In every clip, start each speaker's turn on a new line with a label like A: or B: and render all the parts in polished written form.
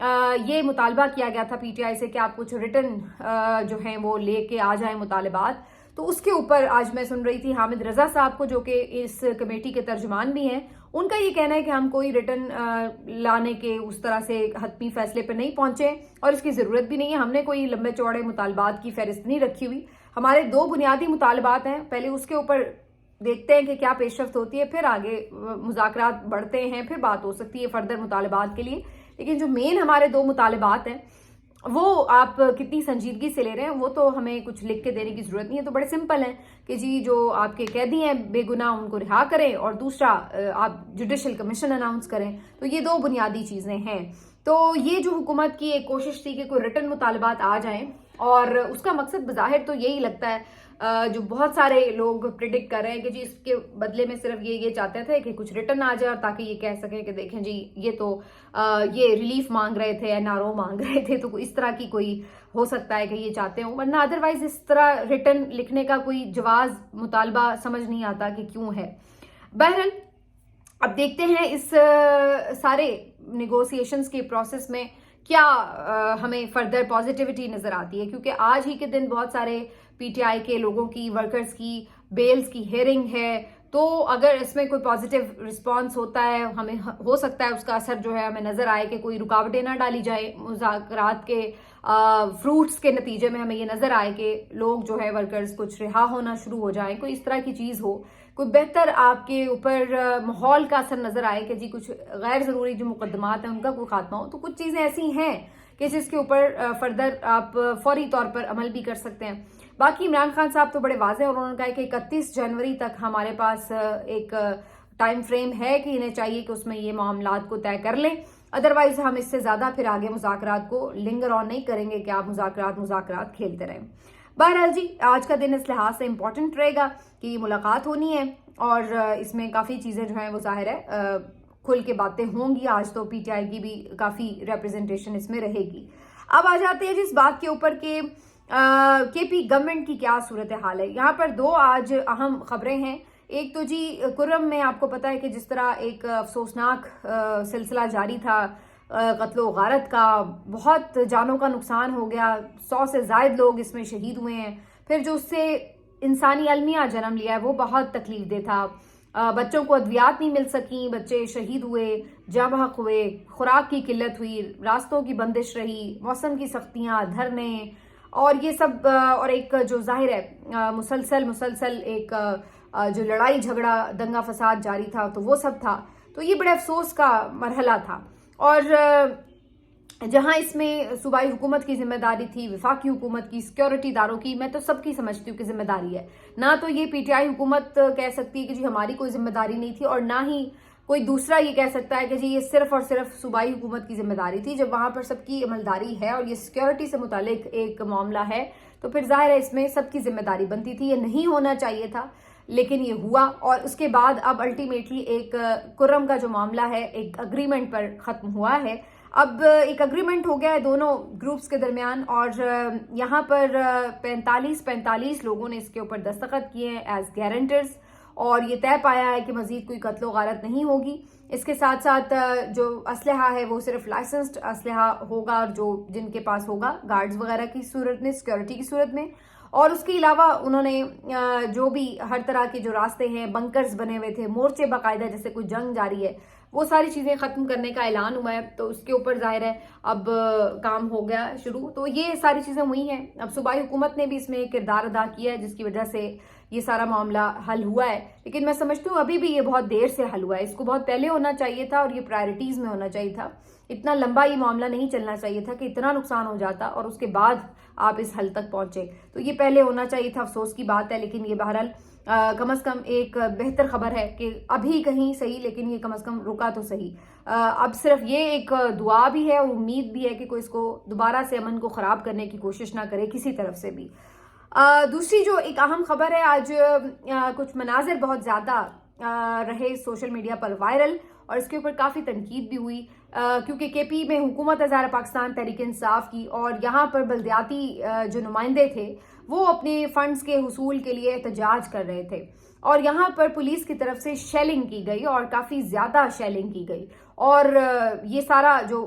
A: یہ مطالبہ کیا گیا تھا پی ٹی آئی سے کہ آپ کچھ ریٹن جو ہیں وہ لے کے آ جائیں مطالبات. تو اس کے اوپر آج میں سن رہی تھی حامد رضا صاحب کو، جو کہ اس کمیٹی کے ترجمان بھی ہیں. ان کا یہ کہنا ہے کہ ہم کوئی ریٹن لانے کے اس طرح سے حتمی فیصلے پہ نہیں پہنچے اور اس کی ضرورت بھی نہیں ہے. ہم نے کوئی لمبے چوڑے مطالبات کی فہرست نہیں رکھی ہوئی. ہمارے 2 بنیادی مطالبات ہیں، پہلے اس کے اوپر دیکھتے ہیں کہ کیا پیش رفت ہوتی ہے، پھر آگے مذاکرات بڑھتے ہیں، پھر بات ہو سکتی ہے فردر مطالبات کے لیے. لیکن جو مین ہمارے 2 مطالبات ہیں وہ آپ کتنی سنجیدگی سے لے رہے ہیں وہ تو ہمیں کچھ لکھ کے دینے کی ضرورت نہیں ہے. تو بڑے سمپل ہیں کہ جی جو آپ کے قیدی ہیں بے گناہ ان کو رہا کریں، اور دوسرا آپ جوڈیشل کمیشن اناؤنس کریں. تو یہ 2 بنیادی چیزیں ہیں. تو یہ جو حکومت کی ایک کوشش تھی کہ کوئی ریٹن مطالبات آ جائیں، اور اس کا مقصد بظاہر تو یہی لگتا ہے، جو بہت سارے لوگ پریڈکٹ کر رہے ہیں کہ جی اس کے بدلے میں صرف یہ چاہتے تھے کہ کچھ ریٹرن آ جائے، اور تاکہ یہ کہہ سکیں کہ دیکھیں جی یہ تو یہ ریلیف مانگ رہے تھے، این آر او مانگ رہے تھے. تو اس طرح کی کوئی ہو سکتا ہے کہ یہ چاہتے ہوں، ورنہ ادروائز اس طرح ریٹرن لکھنے کا کوئی جواز مطالبہ سمجھ نہیں آتا کہ کیوں ہے. بہرحال اب دیکھتے ہیں اس سارے نیگوسیشنز کے پروسیس میں کیا ہمیں فردر پازیٹیوٹی نظر آتی ہے، کیونکہ آج ہی کے دن بہت سارے پی ٹی آئی کے لوگوں کی، ورکرز کی بیلز کی ہیئرنگ ہے. تو اگر اس میں کوئی پازیٹیو رسپانس ہوتا ہے، ہمیں ہو سکتا ہے اس کا اثر جو ہے ہمیں نظر آئے کہ کوئی رکاوٹیں نہ ڈالی جائے مذاکرات کے فروٹس کے نتیجے میں. ہمیں یہ نظر آئے کہ لوگ جو ہے ورکرز کچھ رہا ہونا شروع ہو جائیں، کوئی اس طرح کی چیز ہو، کوئی بہتر آپ کے اوپر ماحول کا اثر نظر آئے کہ جی کچھ غیر ضروری جو مقدمات ہیں ان کا کوئی خاتمہ ہو. تو کچھ چیزیں ایسی ہیں کہ جس کے اوپر فردر آپ فوری طور پر عمل بھی کر سکتے ہیں. باقی عمران خان صاحب تو بڑے واضح ہیں، اور انہوں نے کہا کہ 31 جنوری تک ہمارے پاس ایک ٹائم فریم ہے کہ انہیں چاہیے کہ اس میں یہ معاملات کو طے کر لیں. ادروائز ہم اس سے زیادہ پھر آگے مذاکرات کو لنگر آن نہیں کریں گے کہ آپ مذاکرات کھیلتے رہیں. بہرحال جی آج کا دن اس لحاظ سے امپورٹنٹ رہے گا کہ یہ ملاقات ہونی ہے، اور اس میں کافی چیزیں جو ہیں وہ ظاہر ہے کھل کے باتیں ہوں گی. آج تو پی ٹی آئی کی بھی کافی ریپرزنٹیشن اس میں رہے گی. اب آ جاتے ہیں جس بات کے اوپر کہ کے پی گورنمنٹ کی کیا صورتحال ہے. یہاں پر 2 آج اہم خبریں ہیں. ایک تو جی کرم میں آپ کو پتا ہے کہ جس طرح ایک افسوسناک سلسلہ جاری تھا قتل و غارت کا، بہت جانوں کا نقصان ہو گیا، 100 سے زائد لوگ اس میں شہید ہوئے ہیں. پھر جو اس سے انسانی المیہ جنم لیا ہے وہ بہت تکلیف دہ تھا. بچوں کو ادویات نہیں مل سکیں، بچے شہید ہوئے، جاں بحق ہوئے، خوراک کی قلت ہوئی، راستوں کی بندش رہی، موسم کی سختیاں، دھرنے اور یہ سب، اور ایک جو ظاہر ہے مسلسل ایک جو لڑائی جھگڑا دنگا فساد جاری تھا، تو وہ سب تھا. تو یہ بڑے افسوس کا مرحلہ تھا. اور جہاں اس میں صوبائی حکومت کی ذمہ داری تھی، وفاقی حکومت کی، سیکیورٹی داروں کی، میں تو سب کی سمجھتی ہوں کہ ذمہ داری ہے. نہ تو یہ پی ٹی آئی حکومت کہہ سکتی ہے کہ جی ہماری کوئی ذمہ داری نہیں تھی، اور نہ ہی کوئی دوسرا یہ کہہ سکتا ہے کہ جی یہ صرف اور صرف صوبائی حکومت کی ذمہ داری تھی. جب وہاں پر سب کی عملداری ہے اور یہ سیکیورٹی سے متعلق ایک معاملہ ہے تو پھر ظاہر ہے اس میں سب کی ذمہ داری بنتی تھی. یہ نہیں ہونا چاہیے تھا لیکن یہ ہوا، اور اس کے بعد اب الٹیمیٹلی ایک کرم کا جو معاملہ ہے ایک اگریمنٹ پر ختم ہوا ہے. اب ایک اگریمنٹ ہو گیا ہے دونوں گروپس کے درمیان، اور یہاں پر 45 لوگوں نے اس کے اوپر دستخط کیے ہیں ایز گارنٹرز، اور یہ طے پایا ہے کہ مزید کوئی قتل و غارت نہیں ہوگی. اس کے ساتھ ساتھ جو اسلحہ ہے وہ صرف لائسنسڈ اسلحہ ہوگا، اور جو جن کے پاس ہوگا گارڈز وغیرہ کی صورت میں، سیکیورٹی کی صورت میں. اور اس کے علاوہ انہوں نے جو بھی ہر طرح کے جو راستے ہیں، بنکرز بنے ہوئے تھے، مورچے باقاعدہ جیسے کوئی جنگ جاری ہے، وہ ساری چیزیں ختم کرنے کا اعلان ہوا ہے. تو اس کے اوپر ظاہر ہے اب کام ہو گیا شروع. تو یہ ساری چیزیں ہوئی ہیں. اب صوبائی حکومت نے بھی اس میں ایک کردار ادا کیا ہے جس کی وجہ سے یہ سارا معاملہ حل ہوا ہے. لیکن میں سمجھتی ہوں ابھی بھی یہ بہت دیر سے حل ہوا ہے. اس کو بہت پہلے ہونا چاہیے تھا، اور یہ پرائرٹیز میں ہونا چاہیے تھا. اتنا لمبا یہ معاملہ نہیں چلنا چاہیے تھا کہ اتنا نقصان ہو جاتا اور اس کے بعد آپ اس حل تک پہنچے. تو یہ پہلے ہونا چاہیے تھا. افسوس کی بات ہے، لیکن یہ بہرحال کم از کم ایک بہتر خبر ہے کہ ابھی کہیں صحیح، لیکن یہ کم از کم رکا تو صحیح. اب صرف یہ ایک دعا بھی ہے اور امید بھی ہے کہ کوئی اس کو دوبارہ سے امن کو خراب کرنے کی کوشش نہ کرے کسی طرف سے بھی. دوسری جو ایک اہم خبر ہے، آج کچھ مناظر بہت زیادہ رہے سوشل میڈیا پر وائرل، اور اس کے اوپر کافی تنقید بھی ہوئی، کیونکہ کے پی میں حکومت ہزار پاکستان تحریک انصاف کی، اور یہاں پر بلدیاتی جو نمائندے تھے وہ اپنے فنڈز کے حصول کے لیے احتجاج کر رہے تھے، اور یہاں پر پولیس کی طرف سے شیلنگ کی گئی، اور کافی زیادہ شیلنگ کی گئی. اور یہ سارا جو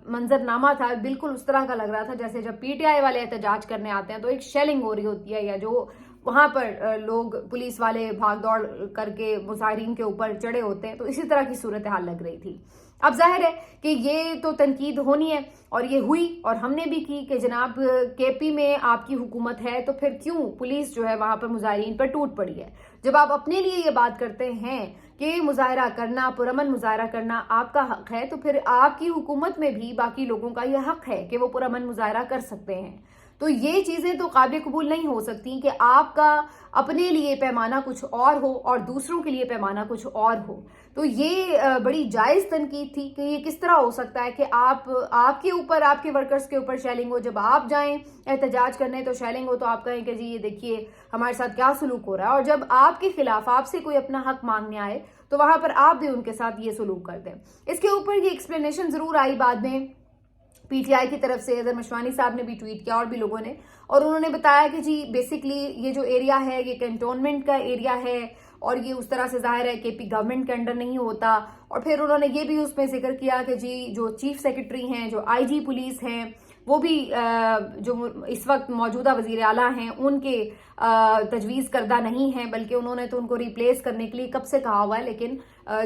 A: منظرنامہ تھا بالکل اس طرح کا لگ رہا تھا جیسے جب پی ٹی آئی والے احتجاج کرنے آتے ہیں تو ایک شیلنگ ہو رہی ہوتی ہے، یا جو وہاں پر لوگ پولیس والے بھاگ دوڑ کر کے مظاہرین کے اوپر چڑھے ہوتے ہیں، تو اسی طرح کی صورتحال لگ رہی تھی۔ اب ظاہر ہے کہ یہ تو تنقید ہونی ہے اور یہ ہوئی، اور ہم نے بھی کی کہ جناب کے پی میں آپ کی حکومت ہے تو پھر کیوں پولیس جو ہے وہاں پر مظاہرین پر ٹوٹ پڑی ہے۔ جب آپ اپنے لیے یہ بات کرتے ہیں کہ مظاہرہ کرنا، پرامن مظاہرہ کرنا آپ کا حق ہے، تو پھر آپ کی حکومت میں بھی باقی لوگوں کا یہ حق ہے کہ وہ پرامن مظاہرہ کر سکتے ہیں۔ تو یہ چیزیں تو قابل قبول نہیں ہو سکتی کہ آپ کا اپنے لیے پیمانہ کچھ اور ہو اور دوسروں کے لیے پیمانہ کچھ اور ہو۔ تو یہ بڑی جائز تنقید تھی کہ یہ کس طرح ہو سکتا ہے کہ آپ کے اوپر، آپ کے ورکرز کے اوپر شیلنگ ہو، جب آپ جائیں احتجاج کرنے تو شیلنگ ہو، تو آپ کہیں کہ جی یہ دیکھیے ہمارے ساتھ کیا سلوک ہو رہا ہے، اور جب آپ کے خلاف آپ سے کوئی اپنا حق مانگنے آئے تو وہاں پر آپ بھی ان کے ساتھ یہ سلوک کر دیں۔ اس کے اوپر یہ ایکسپلینیشن ضرور آئی بعد میں پی ٹی آئی کی طرف سے، اظہر مشوانی صاحب نے بھی ٹویٹ کیا اور بھی لوگوں نے، اور انہوں نے بتایا کہ جی بیسکلی یہ جو ایریا ہے یہ کنٹونمنٹ کا ایریا ہے اور یہ اس طرح سے ظاہر ہے کہ پی گورنمنٹ کے انڈر نہیں ہوتا۔ اور پھر انہوں نے یہ بھی اس میں ذکر کیا کہ جی جو چیف سیکرٹری ہیں، جو آئی جی پولیس ہیں، وہ بھی جو اس وقت موجودہ وزیر اعلیٰ ہیں ان کے تجویز کردہ نہیں ہیں، بلکہ انہوں نے تو ان کو ریپلیس کرنے کے لیے کب سے کہا ہوا ہے، لیکن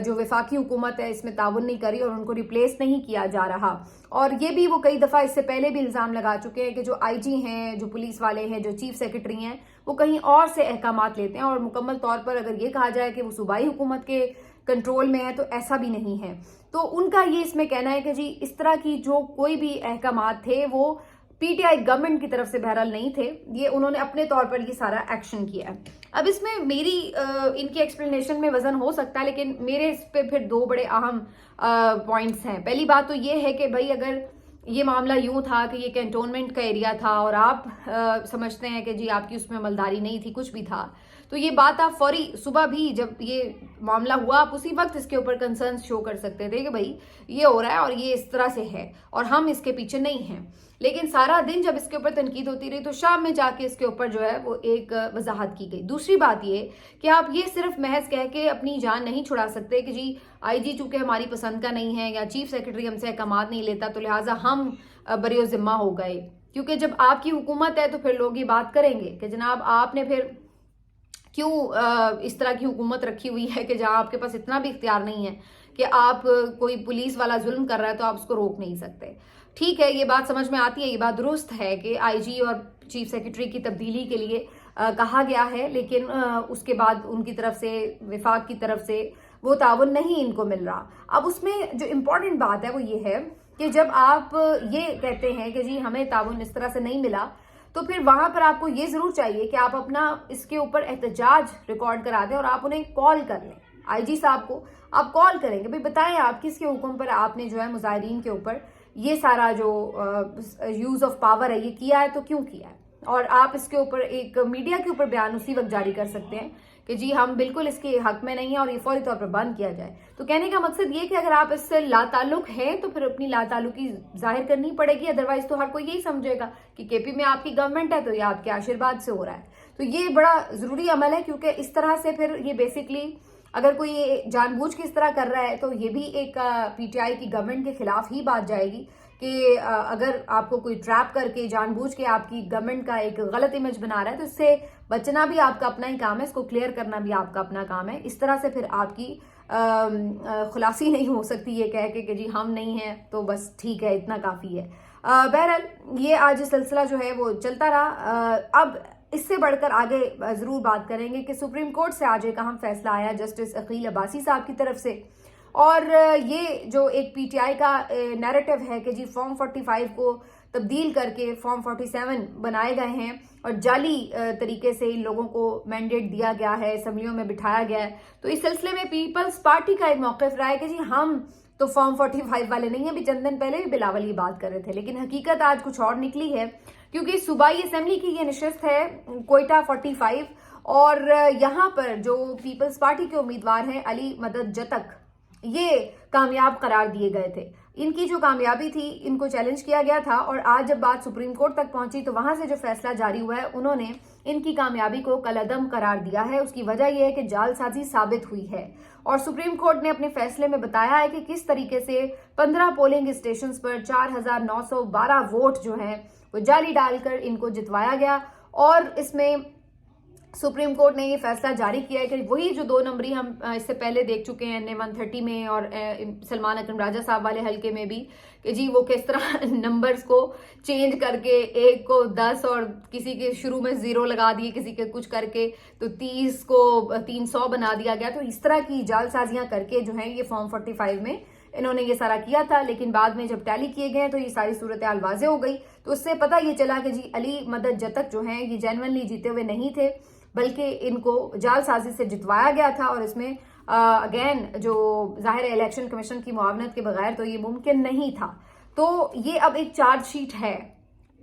A: جو وفاقی حکومت ہے اس میں تعاون نہیں کری اور ان کو ریپلیس نہیں کیا جا رہا۔ اور یہ بھی وہ کئی دفعہ اس سے پہلے بھی الزام لگا چکے ہیں کہ جو آئی جی ہیں، جو پولیس والے ہیں، جو چیف سیکرٹری ہیں، وہ کہیں اور سے احکامات لیتے ہیں، اور مکمل طور پر اگر یہ کہا جائے کہ وہ صوبائی حکومت کے کنٹرول میں ہے تو ایسا بھی نہیں ہے۔ تو ان کا یہ اس میں کہنا ہے کہ جی اس طرح کی جو کوئی بھی احکامات تھے وہ پی ٹی آئی گورنمنٹ کی طرف سے بہرحال نہیں تھے، یہ انہوں نے اپنے طور پر یہ سارا ایکشن کیا ہے۔ اب اس میں میری ان کی ایکسپلینیشن میں وزن ہو سکتا ہے، لیکن میرے اس پہ پھر دو بڑے اہم پوائنٹس ہیں۔ پہلی بات تو یہ ہے کہ بھائی اگر یہ معاملہ یوں تھا کہ یہ کینٹونمنٹ کا ایریا تھا اور آپ سمجھتے ہیں کہ جی آپ کی اس میں عملداری نہیں تھی، کچھ بھی تھا، تو یہ بات آپ فوری صبح بھی جب یہ معاملہ ہوا آپ اسی وقت اس کے اوپر کنسرنس شو کر سکتے تھے کہ بھائی یہ ہو رہا ہے اور یہ اس طرح سے ہے اور ہم اس کے پیچھے نہیں ہیں۔ لیکن سارا دن جب اس کے اوپر تنقید ہوتی رہی تو شام میں جا کے اس کے اوپر جو ہے وہ ایک وضاحت کی گئی۔ دوسری بات یہ کہ آپ یہ صرف محض کہہ کے اپنی جان نہیں چھڑا سکتے کہ جی آئی جی چونکہ ہماری پسند کا نہیں ہے یا چیف سیکرٹری ہم سے احکامات نہیں لیتا تو لہٰذا ہم بری ذمہ ہو گئے، کیونکہ جب آپ کی حکومت ہے تو پھر لوگ یہ بات کریں گے کہ جناب آپ نے پھر کیوں اس طرح کی حکومت رکھی ہوئی ہے کہ جہاں آپ کے پاس اتنا بھی اختیار نہیں ہے کہ آپ کوئی پولیس والا ظلم کر رہا ہے تو آپ اس کو روک نہیں سکتے۔ ٹھیک ہے، یہ بات سمجھ میں آتی ہے، یہ بات درست ہے کہ آئی جی اور چیف سیکرٹری کی تبدیلی کے لیے کہا گیا ہے، لیکن اس کے بعد ان کی طرف سے، وفاق کی طرف سے وہ تعاون نہیں ان کو مل رہا۔ اب اس میں جو امپورٹنٹ بات ہے وہ یہ ہے کہ جب آپ یہ کہتے ہیں کہ جی ہمیں تعاون اس طرح سے نہیں ملا، تو پھر وہاں پر آپ کو یہ ضرور چاہیے کہ آپ اپنا اس کے اوپر احتجاج ریکارڈ کرا دیں اور آپ انہیں کال کر لیں، آئی جی صاحب کو آپ کال کریں کہ بھائی بتائیں آپ کس کے حکم پر آپ نے جو ہے مظاہرین کے اوپر یہ سارا جو یوز آف پاور ہے یہ کیا ہے، تو کیوں کیا ہے، اور آپ اس کے اوپر ایک میڈیا کے اوپر بیان اسی وقت جاری کر سکتے ہیں کہ جی ہم بالکل اس کے حق میں نہیں ہیں اور یہ فوری طور پر بند کیا جائے۔ تو کہنے کا مقصد یہ کہ اگر آپ اس سے لا تعلق ہیں تو پھر اپنی لا تعلقی ظاہر کرنی پڑے گی، ادروائز تو ہر کوئی یہی سمجھے گا کہ کے پی میں آپ کی گورنمنٹ ہے تو یہ آپ کے آشیرواد سے ہو رہا ہے۔ تو یہ بڑا ضروری عمل ہے، کیونکہ اس طرح سے پھر یہ بیسکلی اگر کوئی جان بوجھ کے اس طرح کر رہا ہے تو یہ بھی ایک پی ٹی آئی کی گورنمنٹ کے خلاف ہی بات جائے گی کہ اگر آپ کو کوئی ٹریپ کر کے جان بوجھ کے آپ کی گورنمنٹ کا ایک غلط امیج بنا رہا ہے تو اس سے بچنا بھی آپ کا اپنا ہی کام ہے، اس کو کلیئر کرنا بھی آپ کا اپنا کام ہے۔ اس طرح سے پھر آپ کی خلاصی نہیں ہو سکتی یہ کہہ کے کہ جی ہم نہیں ہیں تو بس ٹھیک ہے اتنا کافی ہے۔ بہرحال یہ آج سلسلہ جو ہے وہ چلتا رہا۔ اب اس سے بڑھ کر آگے ضرور بات کریں گے کہ سپریم کورٹ سے آج ایک اہم فیصلہ آیا جسٹس عقیل عباسی صاحب کی طرف سے، اور یہ جو ایک پی ٹی آئی کا نیریٹو ہے کہ جی فارم 45 کو تبدیل کر کے فارم 47 بنائے گئے ہیں اور جعلی طریقے سے ان لوگوں کو مینڈیٹ دیا گیا ہے، اسمبلیوں میں بٹھایا گیا ہے، تو اس سلسلے میں پیپلز پارٹی کا ایک موقف رہا ہے کہ جی ہم تو فارم 45 والے نہیں ہیں۔ ابھی چند دن پہلے بھی بلاول یہ بات کر رہے تھے، لیکن حقیقت آج کچھ اور نکلی ہے، کیونکہ صوبائی اسمبلی کی یہ نشست ہے کوئٹہ 45، اور یہاں پر جو پیپلز پارٹی کے امیدوار ہیں علی مدد جتک، یہ کامیاب قرار دیے گئے تھے. ان کی جو کامیابی تھی ان کو چیلنج کیا گیا تھا، اور آج جب بات سپریم کورٹ تک پہنچی تو وہاں سے جو فیصلہ جاری ہوا ہے انہوں نے ان کی کامیابی کو کالعدم قرار دیا ہے. اس کی وجہ یہ ہے کہ جعل سازی ثابت ہوئی ہے، اور سپریم کورٹ نے اپنے فیصلے میں بتایا ہے کہ کس طریقے سے 15 پولنگ اسٹیشنز پر 4912 ووٹ جو ہیں وہ جعلی ڈال کر ان کو جتوایا گیا. اور اس میں سپریم کورٹ نے یہ فیصلہ جاری کیا ہے کہ وہی جو 2 نمبری ہم اس سے پہلے دیکھ چکے ہیں NA-130 میں اور سلمان اکرم راجہ صاحب والے حلقے میں بھی، کہ جی وہ کس طرح نمبرز کو چینج کر کے ایک کو 10 اور کسی کے شروع میں 0 لگا دیے، کسی کے کچھ کر کے تو 30 کو 300 بنا دیا گیا. تو اس طرح کی جعل سازیاں کر کے جو ہیں یہ فارم 45 میں انہوں نے یہ سارا کیا تھا. لیکن بعد میں جب ٹیلی کیے گئے تو یہ ساری صورتحال واضح ہو گئی. تو اس سے پتہ یہ چلا کہ جی علی مدد جتک جو ہیں یہ جینونلی جیتے ہوئے نہیں تھے، بلکہ ان کو جعل سازی سے جتوایا گیا تھا. اور اس میں اگین جو ظاہر ہے الیکشن کمیشن کی معاونت کے بغیر تو یہ ممکن نہیں تھا. تو یہ اب ایک چارج شیٹ ہے،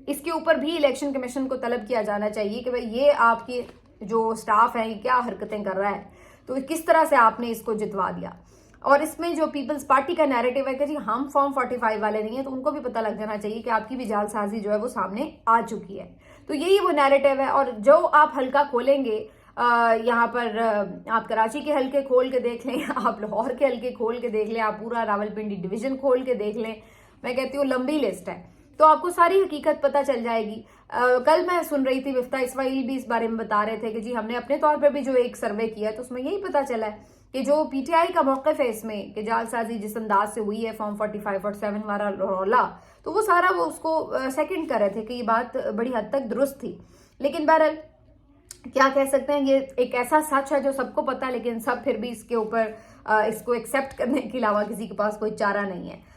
A: اس کے اوپر بھی الیکشن کمیشن کو طلب کیا جانا چاہیے کہ بھئی یہ آپ کی جو سٹاف ہے یہ کیا حرکتیں کر رہا ہے، تو کس طرح سے آپ نے اس کو جتوا دیا. اور اس میں جو پیپلز پارٹی کا نیریٹو ہے کہ جی ہم فارم 45 والے نہیں ہیں، تو ان کو بھی پتہ لگ جانا چاہیے کہ آپ کی بھی جعل سازی جو ہے وہ سامنے آ چکی ہے. تو یہی وہ نیریٹو ہے. اور جو آپ حلقہ کھولیں گے یہاں پر آپ کراچی کے حلقے کھول کے دیکھ لیں، آپ لاہور کے حلقے کھول کے دیکھ لیں، آپ پورا راولپنڈی ڈویژن کھول کے دیکھ لیں، میں کہتی ہوں لمبی لسٹ ہے، تو آپ کو ساری حقیقت پتہ چل جائے گی. کل میں سن رہی تھی وفتہ اسماعیل بھی اس بارے میں بتا رہے تھے کہ جی ہم نے اپنے طور پہ بھی جو ایک سروے کیا ہے تو اس میں یہی پتہ چلا ہے کہ جو پی ٹی آئی کا موقف ہے اس میں کہ جعل سازی جس انداز سے ہوئی ہے فارم 45 اور 7 والا رولا، تو وہ سارا وہ اس کو سیکنڈ کر رہے تھے کہ یہ بات بڑی حد تک درست تھی. لیکن بہرحال کیا کہہ سکتے ہیں، یہ ایک ایسا سچ ہے جو سب کو پتا، لیکن سب پھر بھی اس کے اوپر اس کو ایکسیپٹ کرنے کے علاوہ کسی کے پاس کوئی چارہ نہیں ہے.